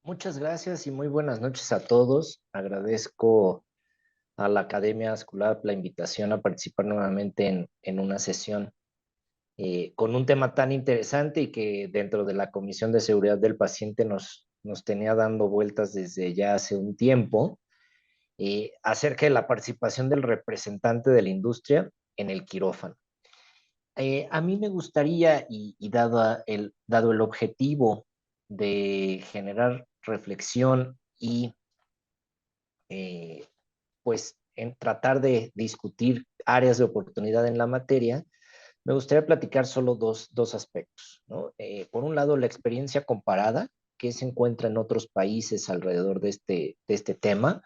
Muchas gracias y muy buenas noches a todos. Agradezco a la Academia Asculab la invitación a participar nuevamente en una sesión con un tema tan interesante y que dentro de la Comisión de Seguridad del Paciente nos tenía dando vueltas desde ya hace un tiempo, acerca de la participación del representante de la industria en el quirófano. A mí me gustaría, dado el objetivo de generar reflexión y pues en tratar de discutir áreas de oportunidad en la materia, me gustaría platicar solo dos aspectos, ¿no? Por un lado, la experiencia comparada que se encuentra en otros países alrededor de este tema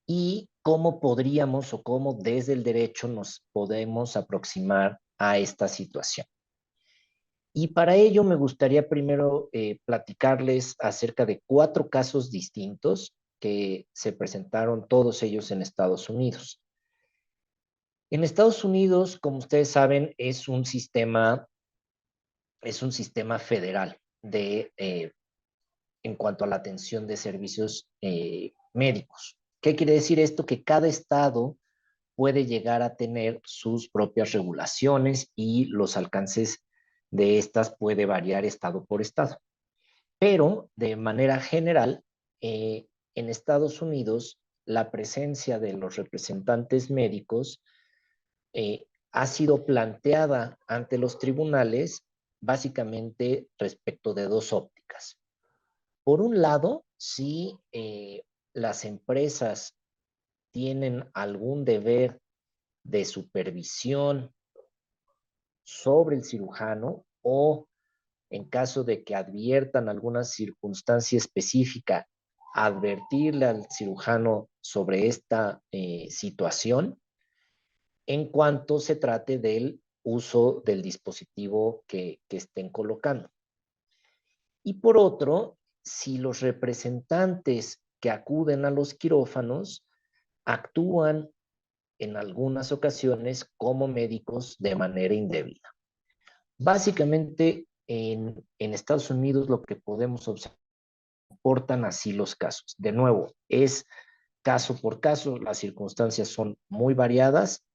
y cómo podríamos o cómo desde el derecho nos podemos aproximar a esta situación. Y para ello me gustaría primero platicarles acerca de 4 casos distintos que se presentaron todos ellos en Estados Unidos. En Estados Unidos, como ustedes saben, es un sistema federal en cuanto a la atención de servicios médicos. ¿Qué quiere decir esto? Que cada estado puede llegar a tener sus propias regulaciones y los alcances de estas puede variar estado por estado. Pero de manera general, en Estados Unidos, la presencia de los representantes médicos ha sido planteada ante los tribunales básicamente respecto de dos ópticas. Por un lado, si las empresas tienen algún deber de supervisión sobre el cirujano o en caso de que adviertan alguna circunstancia específica, advertirle al cirujano sobre esta situación en cuanto se trate del uso del dispositivo que estén colocando. Y por otro, si los representantes que acuden a los quirófanos actúan en algunas ocasiones como médicos de manera indebida. Básicamente, en Estados Unidos lo que podemos observar, portan así los casos. De nuevo, es caso por caso, las circunstancias son muy variadas,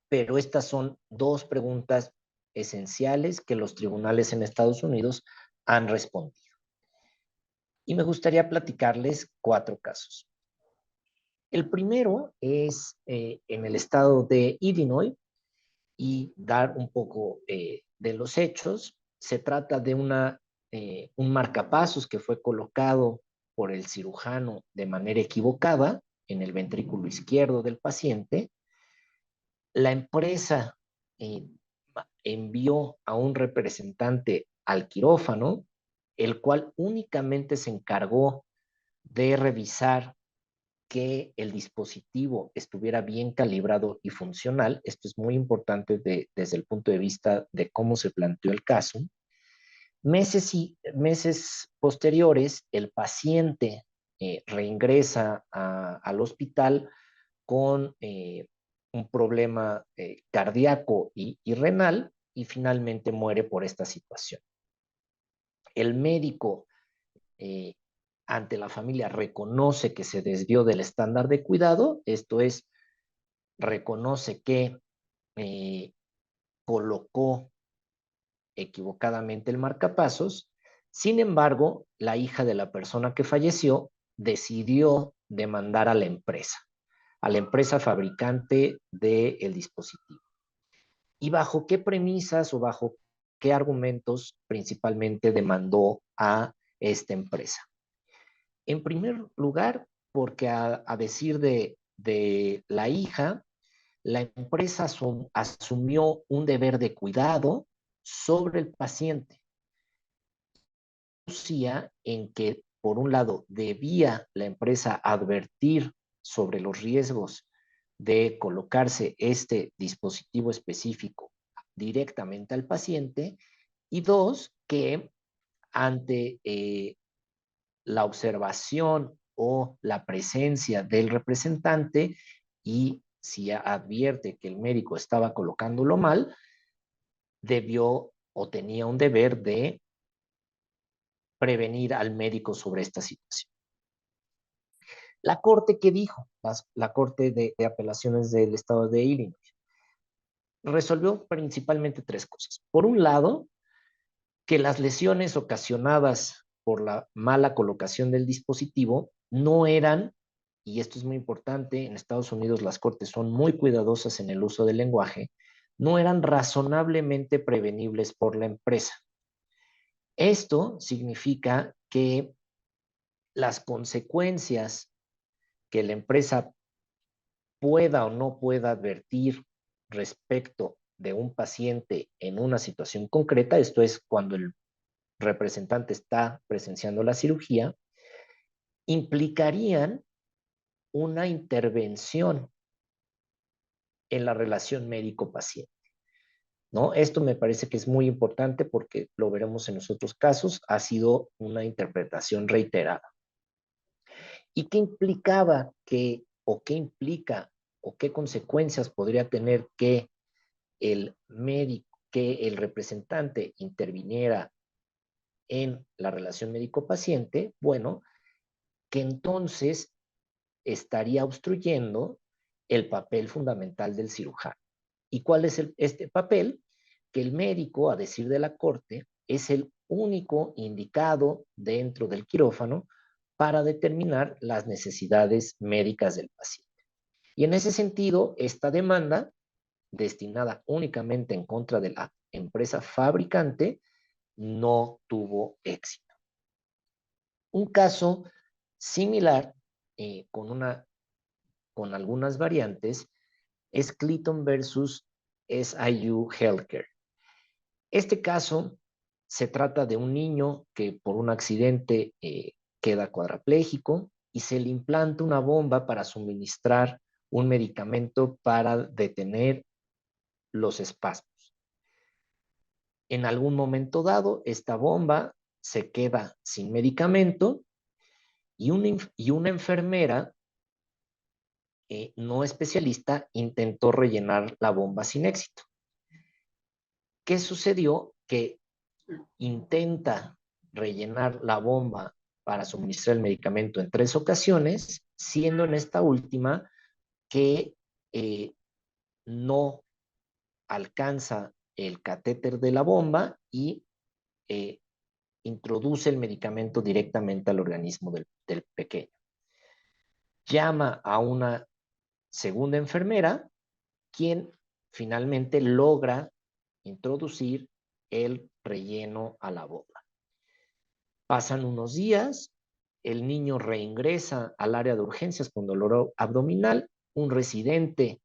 pero estas son dos preguntas esenciales que los tribunales en Estados Unidos han respondido. Y me gustaría platicarles 4 casos. El primero es en el estado de Illinois y dar un poco de los hechos. Se trata de un marcapasos que fue colocado por el cirujano de manera equivocada en el ventrículo izquierdo del paciente. La empresa eh, envió a un representante al quirófano, el cual únicamente se encargó de revisar que el dispositivo estuviera bien calibrado y funcional. Esto es muy importante desde el punto de vista de cómo se planteó el caso. Meses posteriores, el paciente reingresa al hospital con un problema cardíaco y renal y finalmente muere por esta situación. El médico eh, ante la familia reconoce que se desvió del estándar de cuidado, esto es, reconoce que eh, colocó equivocadamente el marcapasos. Sin embargo, la hija de la persona que falleció decidió demandar a la empresa fabricante del dispositivo. ¿Y bajo qué premisas o bajo qué argumentos principalmente demandó a esta empresa? En primer lugar, porque a decir de la hija, la empresa asumió un deber de cuidado sobre el paciente. En que, por un lado, debía la empresa advertir sobre los riesgos de colocarse este dispositivo específico directamente al paciente y dos, que ante la observación o la presencia del representante y si advierte que el médico estaba colocándolo mal, debió o tenía un deber de prevenir al médico sobre esta situación. ¿La Corte qué dijo? La Corte de Apelaciones del Estado de Illinois resolvió principalmente tres cosas. Por un lado, que las lesiones ocasionadas por la mala colocación del dispositivo no eran, y esto es muy importante, en Estados Unidos las cortes son muy cuidadosas en el uso del lenguaje, no eran razonablemente prevenibles por la empresa. Esto significa que las consecuencias que la empresa pueda o no pueda advertir respecto de un paciente en una situación concreta, esto es cuando el representante está presenciando la cirugía, implicarían una intervención en la relación médico-paciente, ¿no? Esto me parece que es muy importante porque lo veremos en los otros casos, ha sido una interpretación reiterada. ¿Y qué implicaba que, o qué implica, o qué consecuencias podría tener que el médico, que el representante interviniera en la relación médico-paciente? Bueno, que entonces estaría obstruyendo el papel fundamental del cirujano. ¿Y cuál es este papel? Que el médico, a decir de la Corte, es el único indicado dentro del quirófano para determinar las necesidades médicas del paciente. Y en ese sentido, esta demanda, destinada únicamente en contra de la empresa fabricante, no tuvo éxito. Un caso similar, con algunas variantes, es Clinton versus SIU Healthcare. Este caso se trata de un niño que por un accidente queda cuadraplégico y se le implanta una bomba para suministrar un medicamento para detener los espasmos. En algún momento dado, esta bomba se queda sin medicamento y una enfermera no especialista intentó rellenar la bomba sin éxito. ¿Qué sucedió? Que intenta rellenar la bomba para suministrar el medicamento en 3 ocasiones, siendo en esta última que no alcanza el catéter de la bomba y eh, introduce el medicamento directamente al organismo del pequeño. Llama a una segunda enfermera, quien finalmente logra introducir el relleno a la bomba. Pasan unos días, el niño reingresa al área de urgencias con dolor abdominal, un residente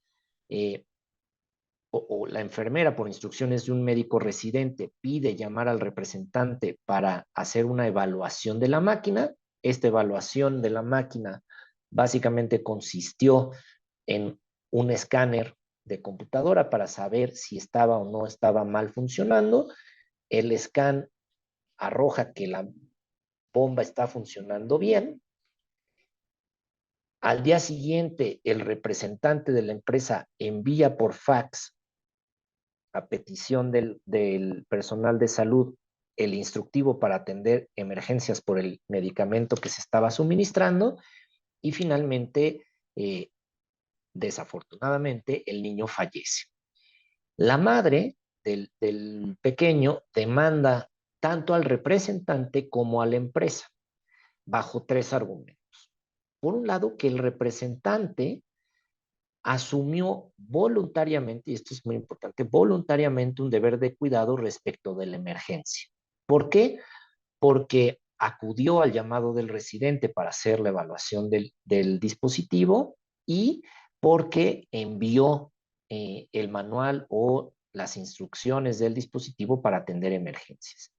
o la enfermera, por instrucciones de un médico residente, pide llamar al representante para hacer una evaluación de la máquina. Esta evaluación de la máquina básicamente consistió en un escáner de computadora para saber si estaba o no estaba mal funcionando. El scan arroja que la bomba está funcionando bien. Al día siguiente, el representante de la empresa envía por fax, a petición del personal de salud, el instructivo para atender emergencias por el medicamento que se estaba suministrando y finalmente, desafortunadamente, el niño fallece. La madre del pequeño demanda tanto al representante como a la empresa bajo 3 argumentos. Por un lado, que el representante asumió voluntariamente, y esto es muy importante, voluntariamente un deber de cuidado respecto de la emergencia. ¿Por qué? Porque acudió al llamado del residente para hacer la evaluación del dispositivo y porque envió el manual o las instrucciones del dispositivo para atender emergencias.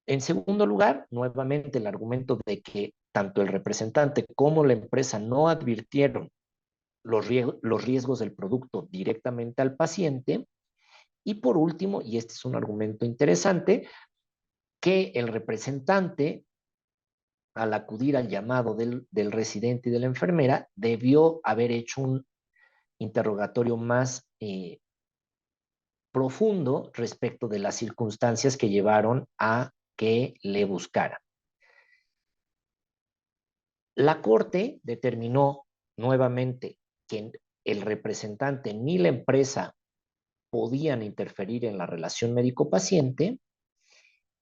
En segundo lugar, nuevamente el argumento de que tanto el representante como la empresa no advirtieron los riesgos del producto directamente al paciente. Y por último, y este es un argumento interesante, que el representante, al acudir al llamado del residente y de la enfermera, debió haber hecho un interrogatorio más profundo respecto de las circunstancias que llevaron a que le buscara. La Corte determinó nuevamente que el representante ni la empresa podían interferir en la relación médico-paciente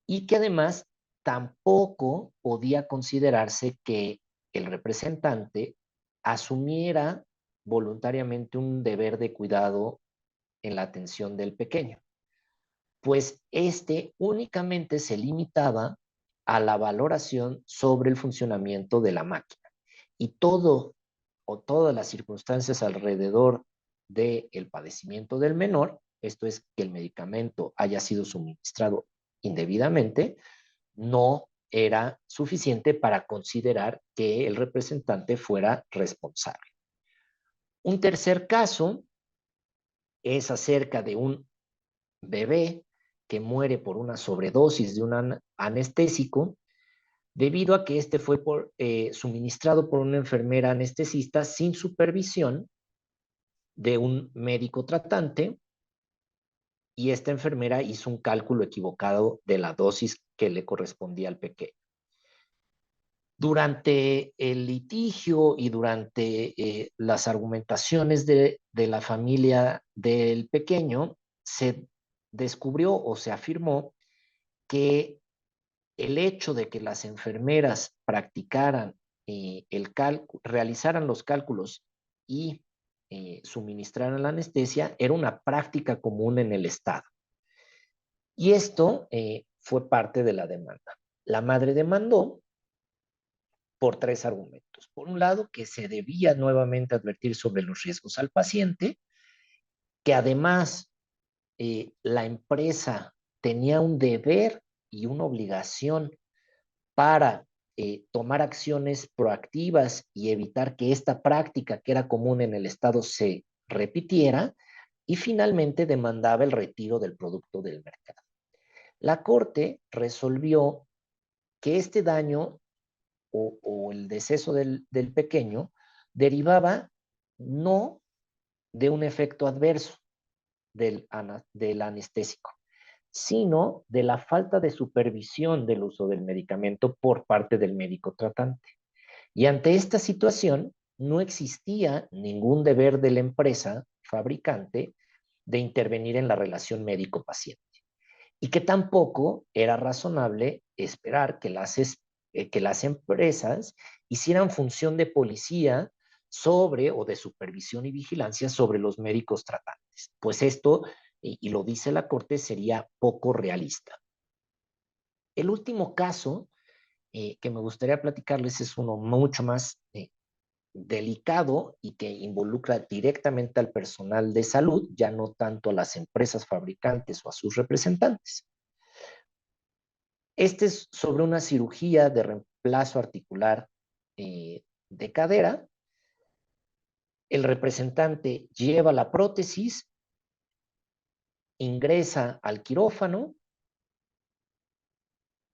y que además tampoco podía considerarse que el representante asumiera voluntariamente un deber de cuidado en la atención del pequeño, pues este únicamente se limitaba a la valoración sobre el funcionamiento de la máquina y todo o todas las circunstancias alrededor del padecimiento del menor, esto es que el medicamento haya sido suministrado indebidamente, no era suficiente para considerar que el representante fuera responsable. Un tercer caso es acerca de un bebé que muere por una sobredosis de un anestésico debido a que este fue suministrado por una enfermera anestesista sin supervisión de un médico tratante y esta enfermera hizo un cálculo equivocado de la dosis que le correspondía al pequeño. Durante el litigio y durante las argumentaciones de la familia del pequeño, se descubrió o se afirmó que el hecho de que las enfermeras practicaran realizaran los cálculos y suministraran la anestesia era una práctica común en el Estado. Y esto fue parte de la demanda. La madre demandó por tres argumentos. Por un lado, que se debía nuevamente advertir sobre los riesgos al paciente, que además la empresa tenía un deber y una obligación para tomar acciones proactivas y evitar que esta práctica que era común en el Estado se repitiera, y finalmente demandaba el retiro del producto del mercado. La Corte resolvió que este daño o el deceso del pequeño derivaba no de un efecto adverso del anestésico, sino de la falta de supervisión del uso del medicamento por parte del médico tratante. Y ante esta situación, no existía ningún deber de la empresa fabricante de intervenir en la relación médico-paciente. Y que tampoco era razonable esperar que las empresas hicieran función de policía sobre o de supervisión y vigilancia sobre los médicos tratantes. Pues esto, y lo dice la Corte, sería poco realista. El último caso que me gustaría platicarles es uno mucho más delicado y que involucra directamente al personal de salud, ya no tanto a las empresas fabricantes o a sus representantes. Este es sobre una cirugía de reemplazo articular de cadera. El representante lleva la prótesis, ingresa al quirófano,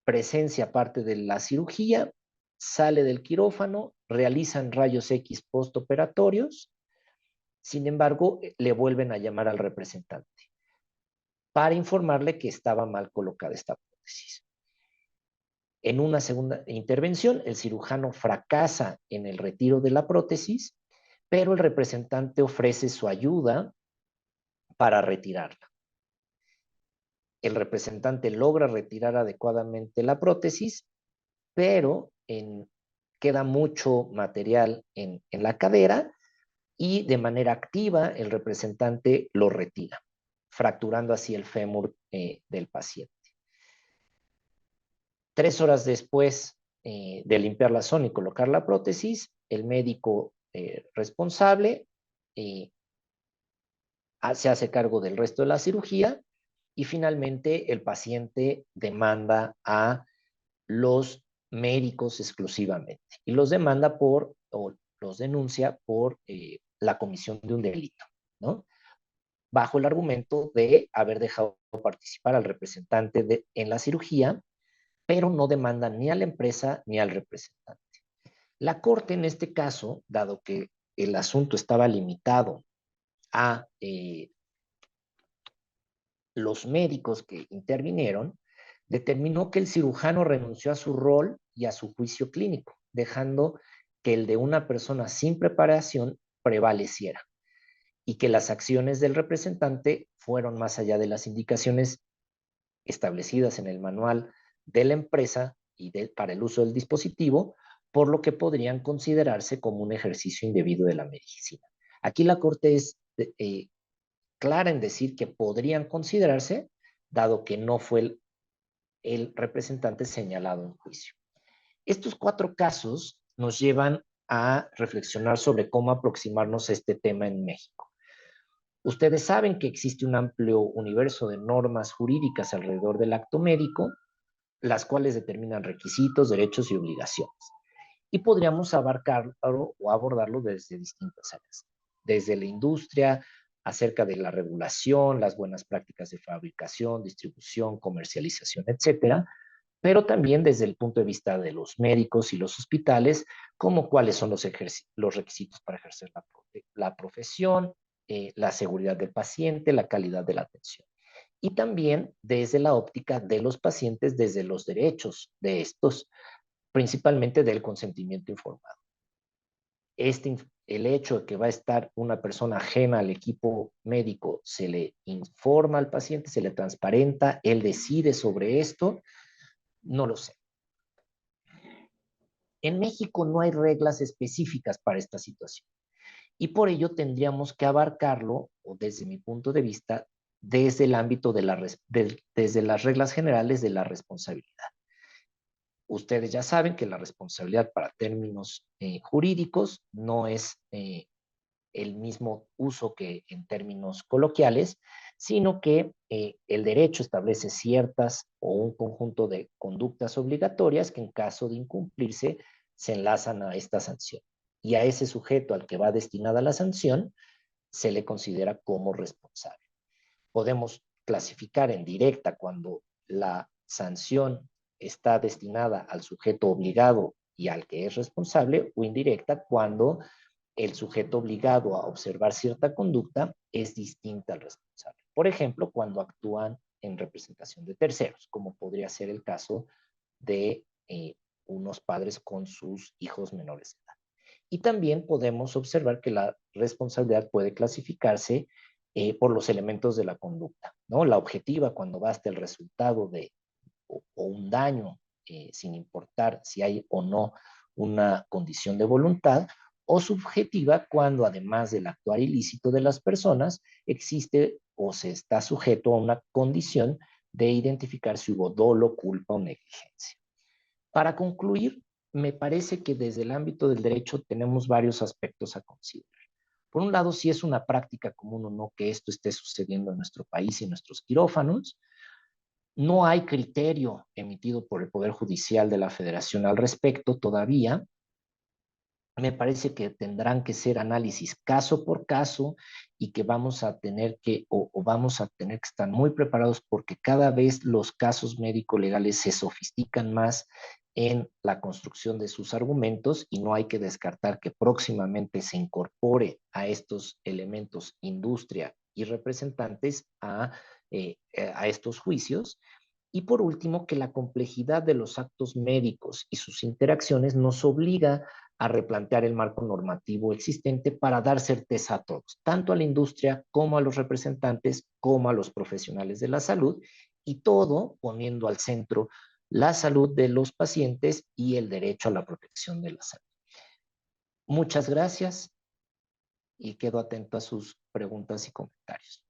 presencia parte de la cirugía, sale del quirófano, realizan rayos X postoperatorios, sin embargo, le vuelven a llamar al representante para informarle que estaba mal colocada esta prótesis. En una segunda intervención, el cirujano fracasa en el retiro de la prótesis, pero el representante ofrece su ayuda para retirarla. El representante logra retirar adecuadamente la prótesis, pero queda mucho material en la cadera y de manera activa el representante lo retira, fracturando así el fémur del paciente. 3 horas después de limpiar la zona y colocar la prótesis, el médico responsable se hace cargo del resto de la cirugía y finalmente el paciente demanda a los médicos exclusivamente y los demanda o los denuncia por la comisión de un delito, ¿no? Bajo el argumento de haber dejado participar al representante en la cirugía, pero no demanda ni a la empresa ni al representante. La Corte en este caso, dado que el asunto estaba limitado a los médicos que intervinieron, determinó que el cirujano renunció a su rol y a su juicio clínico, dejando que el de una persona sin preparación prevaleciera y que las acciones del representante fueron más allá de las indicaciones establecidas en el manual de la empresa para el uso del dispositivo, por lo que podrían considerarse como un ejercicio indebido de la medicina. Aquí la Corte es clara en decir que podrían considerarse, dado que no fue el representante señalado en juicio. Estos 4 casos nos llevan a reflexionar sobre cómo aproximarnos a este tema en México. Ustedes saben que existe un amplio universo de normas jurídicas alrededor del acto médico, las cuales determinan requisitos, derechos y obligaciones. Y podríamos abarcarlo o abordarlo desde distintas áreas. Desde la industria, acerca de la regulación, las buenas prácticas de fabricación, distribución, comercialización, etcétera, pero también desde el punto de vista de los médicos y los hospitales, como cuáles son los requisitos para ejercer la profesión, la seguridad del paciente, la calidad de la atención. Y también desde la óptica de los pacientes, desde los derechos de estos, principalmente del consentimiento informado. El hecho de que va a estar una persona ajena al equipo médico, se le informa al paciente, se le transparenta, él decide sobre esto, no lo sé. En México no hay reglas específicas para esta situación y por ello tendríamos que abarcarlo, o desde mi punto de vista, desde el ámbito desde las reglas generales de la responsabilidad. Ustedes ya saben que la responsabilidad para términos jurídicos no es el mismo uso que en términos coloquiales, sino que el derecho establece ciertas o un conjunto de conductas obligatorias que en caso de incumplirse se enlazan a esta sanción. Y a ese sujeto al que va destinada la sanción se le considera como responsable. Podemos clasificar en directa cuando la sanción está destinada al sujeto obligado y al que es responsable, o indirecta cuando el sujeto obligado a observar cierta conducta es distinta al responsable. Por ejemplo, cuando actúan en representación de terceros, como podría ser el caso de unos padres con sus hijos menores de edad. Y también podemos observar que la responsabilidad puede clasificarse por los elementos de la conducta, ¿no? La objetiva, cuando basta el resultado o un daño, sin importar si hay o no una condición de voluntad, o subjetiva, cuando además del actuar ilícito de las personas, existe o se está sujeto a una condición de identificar si hubo dolo, culpa o negligencia. Para concluir, me parece que desde el ámbito del derecho tenemos varios aspectos a considerar. Por un lado, si es una práctica común o no que esto esté sucediendo en nuestro país y en nuestros quirófanos. No hay criterio emitido por el Poder Judicial de la Federación al respecto todavía. Me parece que tendrán que ser análisis caso por caso y que vamos a tener que, vamos a tener que estar muy preparados porque cada vez los casos médico-legales se sofistican más en la construcción de sus argumentos y no hay que descartar que próximamente se incorpore a estos elementos industria y representantes a estos juicios. Y por último, que la complejidad de los actos médicos y sus interacciones nos obliga a replantear el marco normativo existente para dar certeza a todos, tanto a la industria como a los representantes, como a los profesionales de la salud, y todo poniendo al centro la salud de los pacientes y el derecho a la protección de la salud. Muchas gracias y quedo atento a sus preguntas y comentarios.